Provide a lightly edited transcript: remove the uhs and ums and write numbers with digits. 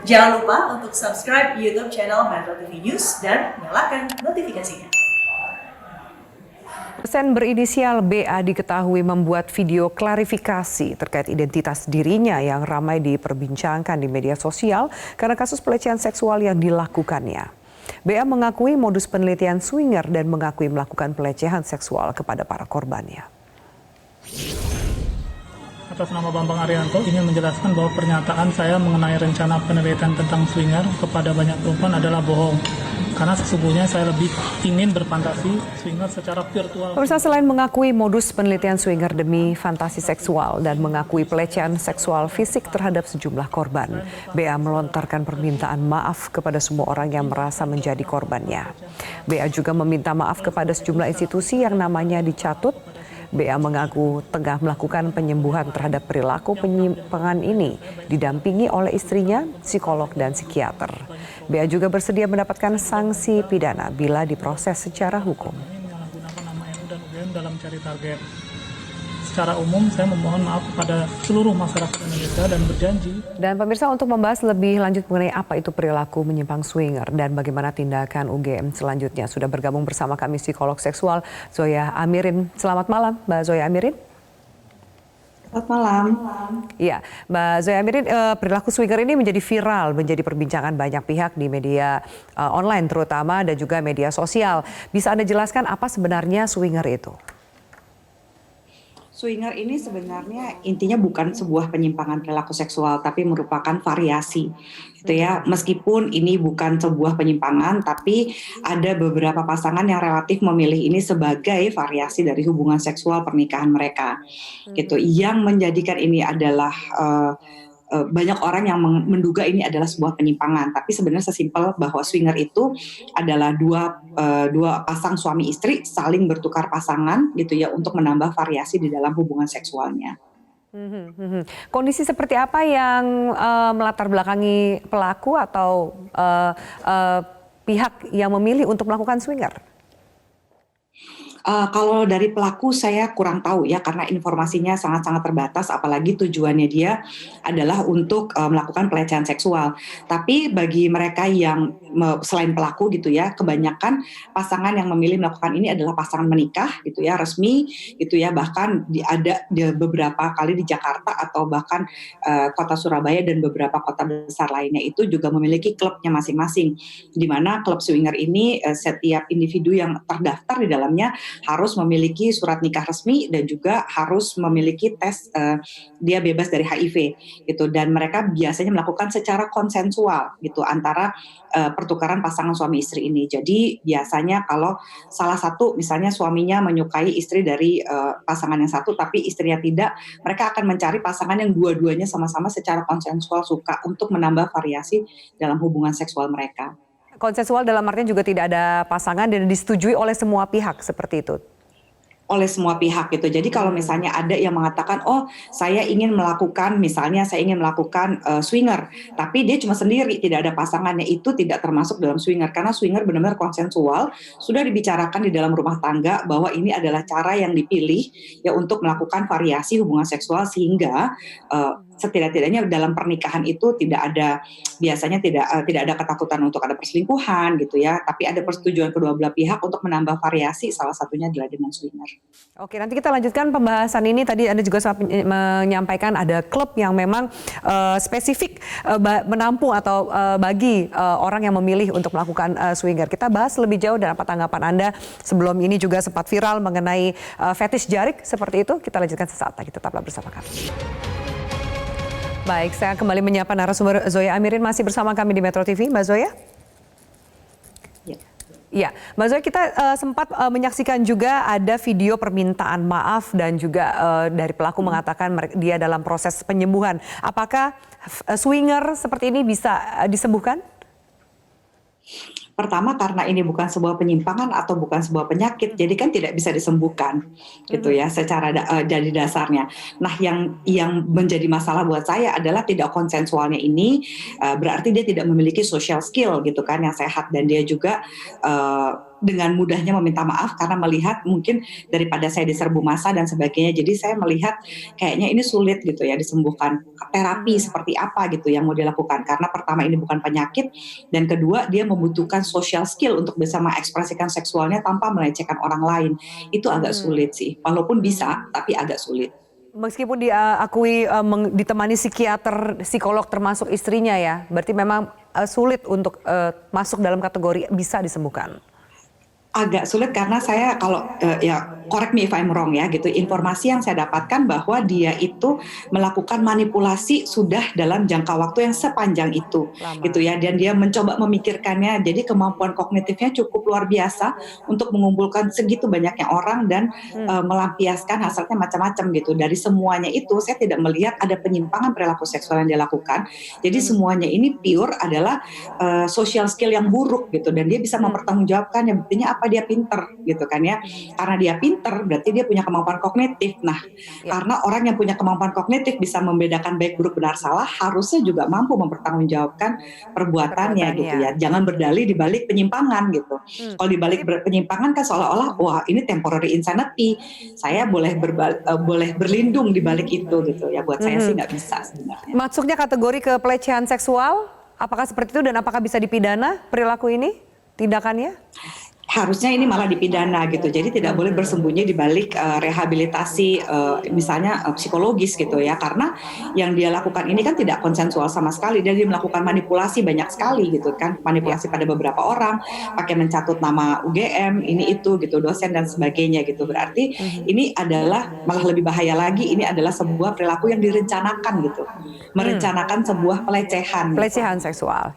Jangan lupa untuk subscribe YouTube channel Metro TV News dan nyalakan notifikasinya. Dosen berinisial BA diketahui membuat video klarifikasi terkait identitas dirinya yang ramai diperbincangkan di media sosial karena kasus pelecehan seksual yang dilakukannya. BA mengakui modus penelitian swinger dan mengakui melakukan pelecehan seksual kepada para korbannya. Atas nama Bambang Arianto ingin menjelaskan bahwa pernyataan saya mengenai rencana penelitian tentang swinger kepada banyak perempuan adalah bohong. Karena sesungguhnya saya lebih ingin berfantasi swinger secara virtual. Pemirsa, selain mengakui modus penelitian swinger demi fantasi seksual dan mengakui pelecehan seksual fisik terhadap sejumlah korban, BA melontarkan permintaan maaf kepada semua orang yang merasa menjadi korbannya. BA juga meminta maaf kepada sejumlah institusi yang namanya dicatut. BA mengaku tengah melakukan penyembuhan terhadap perilaku penyimpangan ini, didampingi oleh istrinya, psikolog dan psikiater. BA juga bersedia mendapatkan sanksi pidana bila diproses secara hukum. Menyalahgunakan nama NU dan UGM dalam cari target. Secara umum saya memohon maaf kepada seluruh masyarakat Indonesia dan berjanji. Dan pemirsa, untuk membahas lebih lanjut mengenai apa itu perilaku menyimpang swinger dan bagaimana tindakan UGM selanjutnya, sudah bergabung bersama kami psikolog seksual Zoya Amirin. Selamat malam, Mbak Zoya Amirin. Selamat malam. Iya, Mbak Zoya Amirin, perilaku swinger ini menjadi viral, menjadi perbincangan banyak pihak di media online terutama dan juga media sosial. Bisa Anda jelaskan apa sebenarnya swinger itu? Swinger ini sebenarnya intinya bukan sebuah penyimpangan perilaku seksual, tapi merupakan variasi, gitu ya. Meskipun ini bukan sebuah penyimpangan, tapi ada beberapa pasangan yang relatif memilih ini sebagai variasi dari hubungan seksual pernikahan mereka, gitu. Yang menjadikan ini adalah banyak orang yang menduga ini adalah sebuah penyimpangan, tapi sebenarnya sesimpel bahwa swinger itu adalah dua pasang suami istri saling bertukar pasangan, gitu ya, untuk menambah variasi di dalam hubungan seksualnya. Kondisi seperti apa yang melatar belakangi pelaku atau pihak yang memilih untuk melakukan swinger? Kalau dari pelaku saya kurang tahu ya, karena informasinya sangat-sangat terbatas, apalagi tujuannya dia adalah untuk melakukan pelecehan seksual. Tapi bagi mereka yang selain pelaku, gitu ya, kebanyakan pasangan yang memilih melakukan ini adalah pasangan menikah, gitu ya, resmi, gitu ya. Bahkan ada beberapa kali di Jakarta atau bahkan kota Surabaya dan beberapa kota besar lainnya itu juga memiliki klubnya masing-masing, di mana klub swinger ini setiap individu yang terdaftar di dalamnya harus memiliki surat nikah resmi dan juga harus memiliki tes dia bebas dari HIV, gitu. Dan mereka biasanya melakukan secara konsensual, gitu, antara pertukaran pasangan suami istri ini. Jadi biasanya kalau salah satu misalnya suaminya menyukai istri dari pasangan yang satu tapi istrinya tidak, mereka akan mencari pasangan yang dua-duanya sama-sama secara konsensual suka untuk menambah variasi dalam hubungan seksual mereka. Konsensual dalam artian juga tidak ada pasangan dan disetujui oleh semua pihak seperti itu? Oleh semua pihak, gitu. Jadi kalau misalnya ada yang mengatakan, oh saya ingin melakukan, misalnya saya ingin melakukan swinger, tapi dia cuma sendiri, tidak ada pasangannya, itu tidak termasuk dalam swinger. Karena swinger benar-benar konsensual, sudah dibicarakan di dalam rumah tangga bahwa ini adalah cara yang dipilih ya untuk melakukan variasi hubungan seksual, sehingga setidak-tidaknya dalam pernikahan itu biasanya tidak ada ketakutan untuk ada perselingkuhan, gitu ya, tapi ada persetujuan kedua belah pihak untuk menambah variasi, salah satunya adalah dengan swinger. Oke, nanti kita lanjutkan pembahasan ini. Tadi Anda juga sempat menyampaikan ada klub yang memang spesifik menampung atau bagi orang yang memilih untuk melakukan swinger. Kita bahas lebih jauh dan apa tanggapan Anda. Sebelum ini juga sempat viral mengenai fetish jarik seperti itu. Kita lanjutkan sesaat lagi, tetaplah bersama kami. Baik, saya kembali menyapa narasumber Zoya Amirin masih bersama kami di Metro TV. Mbak Zoya? Iya, Mbak Zoya, kita sempat menyaksikan juga ada video permintaan maaf dan juga dari pelaku mengatakan dia dalam proses penyembuhan. Apakah swinger seperti ini bisa disembuhkan? Pertama, karena ini bukan sebuah penyimpangan atau bukan sebuah penyakit, jadi kan tidak bisa disembuhkan, gitu ya, secara jadi dasarnya. Nah, yang menjadi masalah buat saya adalah tidak konsensualnya ini, berarti dia tidak memiliki social skill, gitu kan, yang sehat, dan dia juga dengan mudahnya meminta maaf karena melihat mungkin daripada saya diserbu massa dan sebagainya. Jadi saya melihat kayaknya ini sulit gitu ya disembuhkan. Terapi seperti apa gitu yang mau dilakukan, karena pertama ini bukan penyakit, dan kedua dia membutuhkan social skill untuk bisa mengekspresikan seksualnya tanpa melecehkan orang lain. Itu agak sulit sih, walaupun bisa tapi agak sulit. Meskipun diakui ditemani psikiater, psikolog termasuk istrinya ya, berarti memang sulit untuk masuk dalam kategori bisa disembuhkan. Agak sulit karena saya kalau ya correct me if I'm wrong ya gitu, informasi yang saya dapatkan bahwa dia itu melakukan manipulasi sudah dalam jangka waktu yang sepanjang itu. Lama. Gitu ya, dan dia mencoba memikirkannya, jadi kemampuan kognitifnya cukup luar biasa untuk mengumpulkan segitu banyaknya orang dan melampiaskan hasilnya macam-macam gitu. Dari semuanya itu saya tidak melihat ada penyimpangan perilaku seksual yang dia lakukan. Jadi semuanya ini pure adalah social skill yang buruk gitu, dan dia bisa mempertanggungjawabkan, yang buktinya apa, dia pinter gitu kan ya. Karena dia pinter berarti dia punya kemampuan kognitif. Nah, karena orang yang punya kemampuan kognitif bisa membedakan baik buruk benar salah, harusnya juga mampu mempertanggungjawabkan perbuatannya gitu ya. Jangan berdalih di balik penyimpangan gitu. Kalau di balik penyimpangan kan seolah-olah wah ini temporary insanity. Saya boleh berlindung di balik itu gitu ya. Buat saya sih nggak bisa sebenarnya. Masuknya kategori ke pelecehan seksual, apakah seperti itu dan apakah bisa dipidana perilaku ini, tindakannya? Harusnya ini malah dipidana gitu, jadi tidak boleh bersembunyi di balik rehabilitasi misalnya psikologis gitu ya, karena yang dia lakukan ini kan tidak konsensual sama sekali, dan dia melakukan manipulasi banyak sekali gitu kan, manipulasi pada beberapa orang, pakai mencatut nama UGM, ini itu gitu, dosen dan sebagainya gitu, berarti ini adalah malah lebih bahaya lagi, ini adalah sebuah perilaku yang direncanakan gitu, merencanakan sebuah pelecehan. Pelecehan seksual.